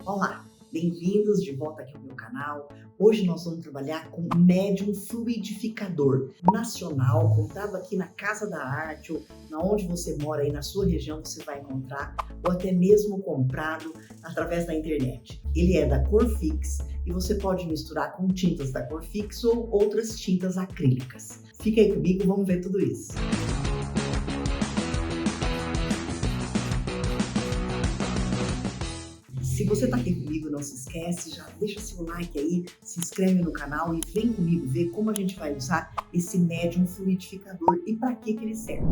Olá, bem-vindos de volta aqui ao meu canal. Hoje nós vamos trabalhar com médium fluidificador nacional, comprado aqui na Casa da Arte, ou na onde você mora aí na sua região você vai encontrar, ou até mesmo comprado através da internet. Ele é da Corfix e você pode misturar com tintas da Corfix ou outras tintas acrílicas. Fica aí comigo, vamos ver tudo isso. Se você está aqui comigo, não se esquece, já deixa seu like aí, se inscreve no canal e vem comigo ver como a gente vai usar esse médium fluidificador e para que ele serve.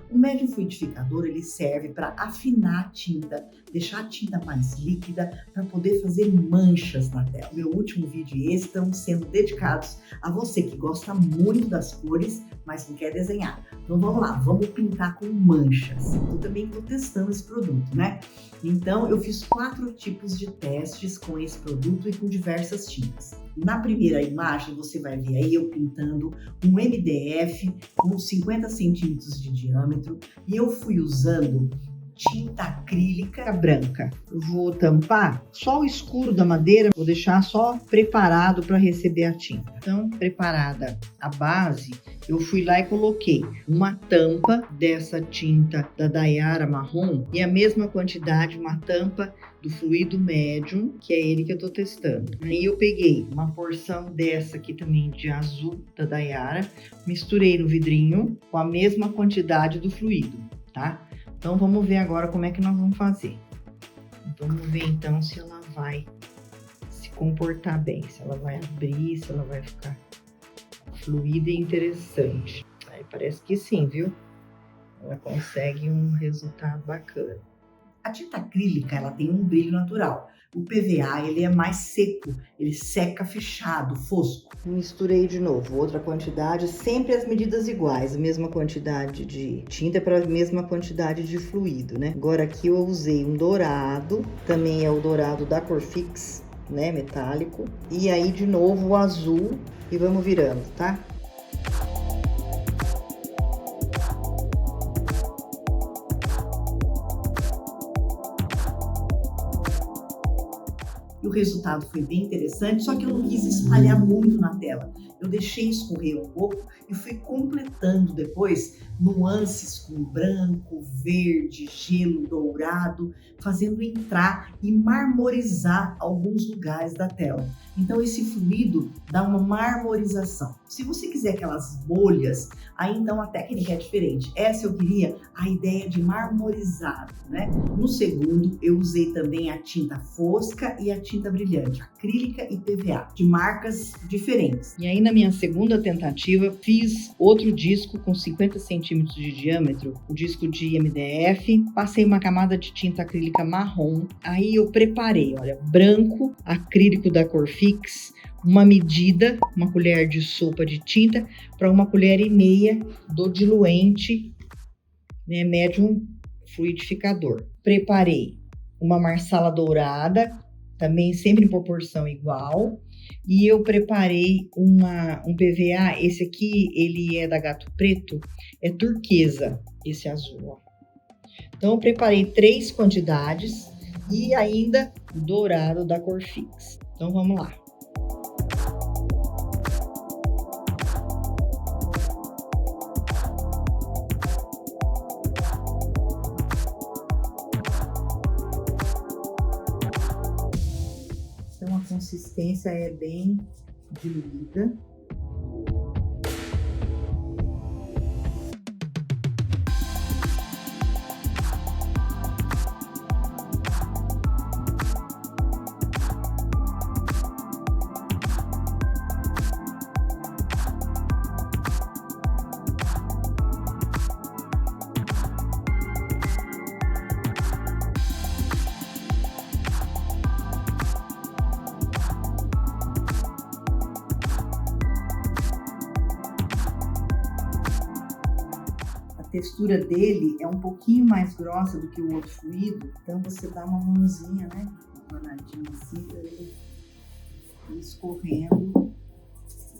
O médium fluidificador ele serve para afinar a tinta, deixar a tinta mais líquida, para poder fazer manchas na tela. Meu último vídeo e esse estão sendo dedicados a você que gosta muito das cores, mas não quer desenhar. Então vamos lá, vamos pintar com manchas. Eu também estou testando esse produto, né? Então eu fiz 4 tipos de testes com esse produto e com diversas tintas. Na primeira imagem você vai ver aí eu pintando um MDF com 50 centímetros de diâmetro e eu fui usando tinta acrílica branca. Eu vou tampar só o escuro da madeira, vou deixar só preparado para receber a tinta. Então, preparada a base, eu fui lá e coloquei uma tampa dessa tinta da Daiara marrom e a mesma quantidade, uma tampa do fluido médium, que é ele que eu tô testando. Aí eu peguei uma porção dessa aqui também de azul da Daiara, misturei no vidrinho com a mesma quantidade do fluido, tá? Então, vamos ver agora como é que nós vamos fazer. Vamos ver, então, se ela vai se comportar bem, se ela vai abrir, se ela vai ficar fluida e interessante. Aí parece que sim, viu? Ela consegue um resultado bacana. A tinta acrílica, ela tem um brilho natural. O PVA, ele é mais seco, ele seca fechado, fosco. Misturei de novo, outra quantidade, sempre as medidas iguais, a mesma quantidade de tinta para a mesma quantidade de fluido, né? Agora aqui eu usei um dourado, também é o dourado da Corfix, né, metálico. E aí de novo o azul e vamos virando, tá? E o resultado foi bem interessante, só que eu não quis espalhar muito na tela. Eu deixei escorrer um pouco e fui completando depois nuances com branco, verde, gelo, dourado, fazendo entrar e marmorizar alguns lugares da tela. Então esse fluido dá uma marmorização. Se você quiser aquelas bolhas, aí então a técnica é diferente. Essa eu queria a ideia de marmorizado, né? No segundo eu usei também a tinta fosca e a tinta brilhante, acrílica e PVA, de marcas diferentes. E aí na minha segunda tentativa fiz outro disco com 50 centímetros de diâmetro, o disco de MDF, passei uma camada de tinta acrílica marrom, aí eu preparei, olha, branco, acrílico da Corfix, uma medida, uma colher de sopa de tinta para 1,5 colheres do diluente, né, médium fluidificador. Preparei uma marsala dourada, também sempre em proporção igual, e eu preparei um PVA, esse aqui ele é da Gato Preto, é turquesa, esse azul, ó. Então eu preparei 3 quantidades e ainda o dourado da Corfix. Então vamos lá. Então a consistência é bem diluída. A textura dele é um pouquinho mais grossa do que o outro fluido, então você dá uma mãozinha, né, tornadinha assim, para ele ir escorrendo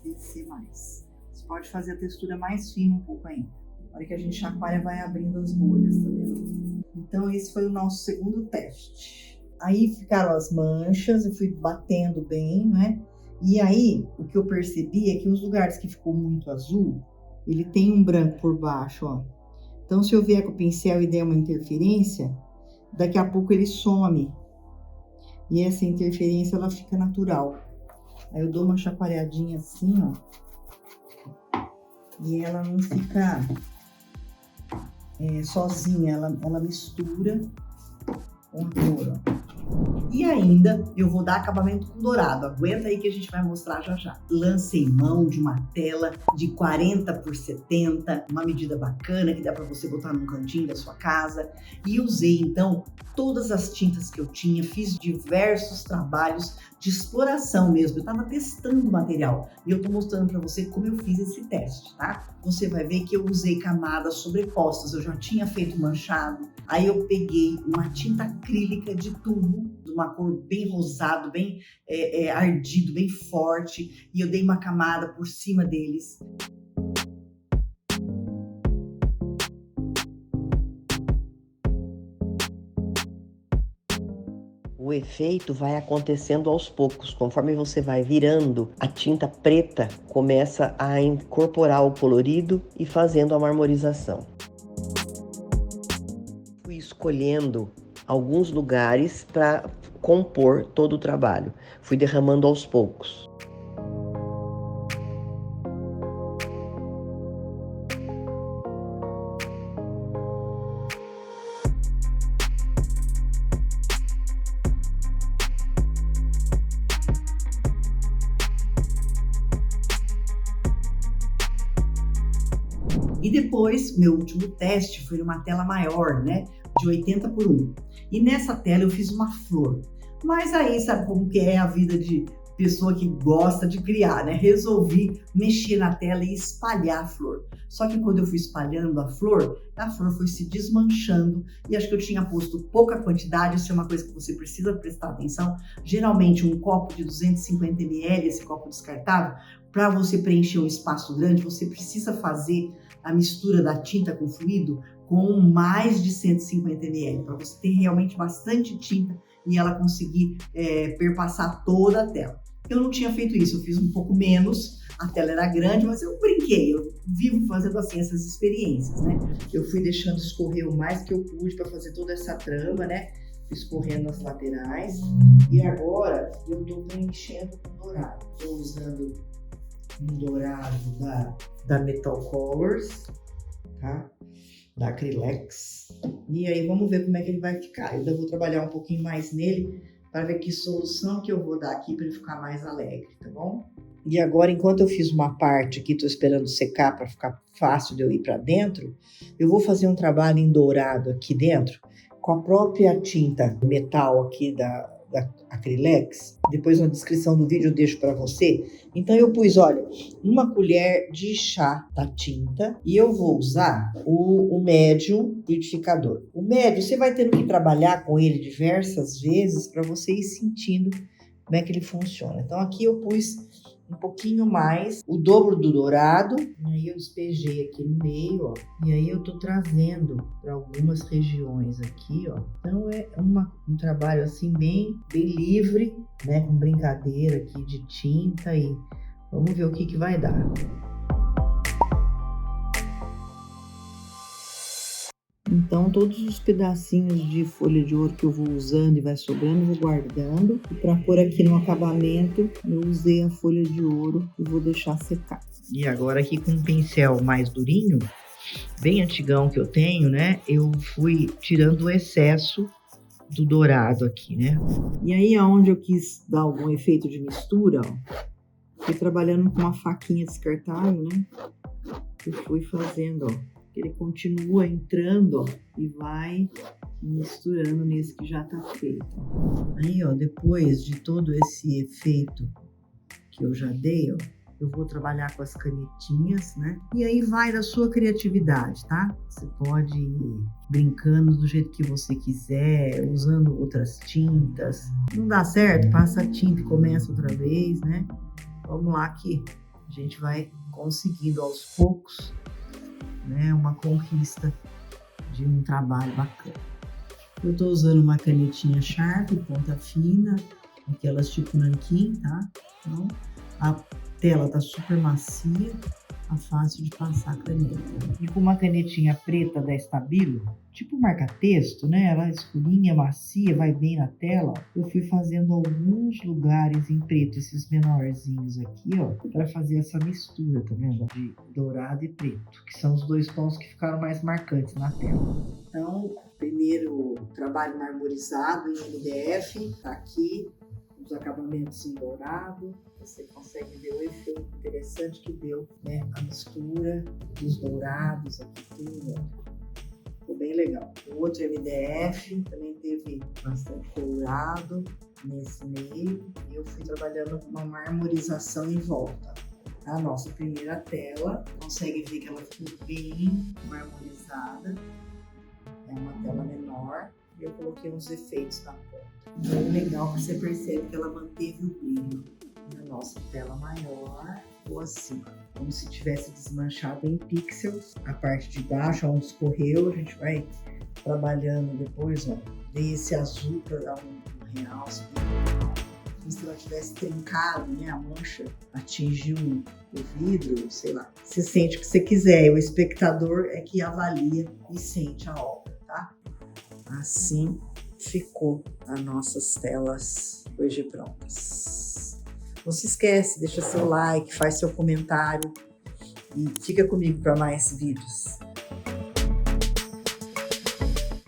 e descer mais. Você pode fazer a textura mais fina um pouco ainda. Na hora que a gente chacoalha, vai abrindo as bolhas, tá vendo? Então esse foi o nosso segundo teste. Aí ficaram as manchas, eu fui batendo bem, né? E aí, o que eu percebi é que os lugares que ficou muito azul, ele tem um branco por baixo, ó. Então, se eu vier com o pincel e der uma interferência, daqui a pouco ele some. E essa interferência, ela fica natural. Aí eu dou uma chacoalhadinha assim, ó. E ela não fica sozinha, ela mistura com a cor, ó. E ainda eu vou dar acabamento com dourado. Aguenta aí que a gente vai mostrar já já. Lancei mão de uma tela de 40 por 70, uma medida bacana que dá para você botar num cantinho da sua casa. E usei então todas as tintas que eu tinha, fiz diversos trabalhos de exploração mesmo. Eu estava testando o material e eu tô mostrando para você como eu fiz esse teste, tá? Você vai ver que eu usei camadas sobrepostas, eu já tinha feito manchado. Aí eu peguei uma tinta acrílica de tubo, de uma cor bem rosado, bem ardido, bem forte, e eu dei uma camada por cima deles. O efeito vai acontecendo aos poucos, conforme você vai virando, a tinta preta começa a incorporar o colorido e fazendo a marmorização. Fui escolhendo alguns lugares para compor todo o trabalho. Fui derramando aos poucos. E depois, meu último teste foi uma tela maior, né? De 80 por 1. E nessa tela eu fiz uma flor. Mas aí, sabe como que é a vida de pessoa que gosta de criar, né? Resolvi mexer na tela e espalhar a flor. Só que quando eu fui espalhando a flor foi se desmanchando e acho que eu tinha posto pouca quantidade. Isso é uma coisa que você precisa prestar atenção. Geralmente um copo de 250 ml, esse copo descartável, para você preencher um espaço grande, você precisa fazer a mistura da tinta com fluido com mais de 150 ml, para você ter realmente bastante tinta e ela conseguir perpassar toda a tela. Eu não tinha feito isso, eu fiz um pouco menos, a tela era grande, mas eu brinquei, eu vivo fazendo assim essas experiências, né? Eu fui deixando escorrer o mais que eu pude para fazer toda essa trama, né? Escorrendo as laterais. E agora eu tô preenchendo com dourado. Estou usando um dourado da Metal Colors, tá? Da Acrylex. E aí vamos ver como é que ele vai ficar. Eu ainda vou trabalhar um pouquinho mais nele para ver que solução que eu vou dar aqui para ele ficar mais alegre, tá bom? E agora, enquanto eu fiz uma parte aqui, tô esperando secar para ficar fácil de eu ir para dentro, eu vou fazer um trabalho em dourado aqui dentro com a própria tinta metal aqui da Acrylex. Depois na descrição do vídeo eu deixo para você. Então eu pus, olha, uma colher de chá da tinta e eu vou usar o médium liquidificador. O médio, você vai tendo que trabalhar com ele diversas vezes para você ir sentindo como é que ele funciona. Então aqui eu pus um pouquinho mais, o dobro do dourado, e aí eu despejei aqui no meio, ó, e aí eu tô trazendo para algumas regiões aqui, ó. Então é um trabalho assim bem livre, né, com brincadeira aqui de tinta e vamos ver o que vai dar. Então, todos os pedacinhos de folha de ouro que eu vou usando e vai sobrando, eu vou guardando. E para pôr aqui no acabamento, eu usei a folha de ouro e vou deixar secar. E agora aqui com um pincel mais durinho, bem antigão que eu tenho, né? Eu fui tirando o excesso do dourado aqui, né? E aí, aonde eu quis dar algum efeito de mistura, ó, fui trabalhando com uma faquinha descartável, né? Eu fui fazendo, ó. Ele continua entrando, ó, e vai misturando nesse que já tá feito. Aí, ó, depois de todo esse efeito que eu já dei, ó, eu vou trabalhar com as canetinhas, né? E aí vai da sua criatividade, tá? Você pode ir brincando do jeito que você quiser, usando outras tintas. Não dá certo? Passa a tinta e começa outra vez, né? Vamos lá que a gente vai conseguindo aos poucos, né, uma conquista de um trabalho bacana. Eu tô usando uma canetinha Sharp, ponta fina, aquelas tipo nanquim, tá? Então, a tela tá super macia, tá fácil de passar a caneta. E com uma canetinha preta da Stabilo, tipo marca-texto, né? Ela é escurinha, macia, vai bem na tela. Eu fui fazendo alguns lugares em preto, esses menorzinhos aqui, ó, para fazer essa mistura, tá vendo? De dourado e preto, que são os dois tons que ficaram mais marcantes na tela. Então, primeiro trabalho marmorizado em MDF, tá aqui, os acabamentos em dourado. Você consegue ver o efeito interessante que deu, né? A mistura dos dourados aqui, tudo. Ficou bem legal. O outro MDF também teve bastante dourado nesse meio. E eu fui trabalhando com uma marmorização em volta. A nossa primeira tela, consegue ver que ela ficou bem marmorizada. É uma tela menor. E eu coloquei uns efeitos na ponta. Bem legal que você percebe que ela manteve o brilho. Na nossa tela maior, ou assim, como se tivesse desmanchado em pixels. A parte de baixo, onde escorreu, a gente vai trabalhando depois, ó, desse azul para dar um realce. Como se ela tivesse trincado, né? A mancha atingiu o vidro, sei lá. Você sente o que você quiser, o espectador é que avalia e sente a obra, tá? Assim ficou as nossas telas hoje prontas. Não se esquece, deixa seu like, faz seu comentário e fica comigo para mais vídeos.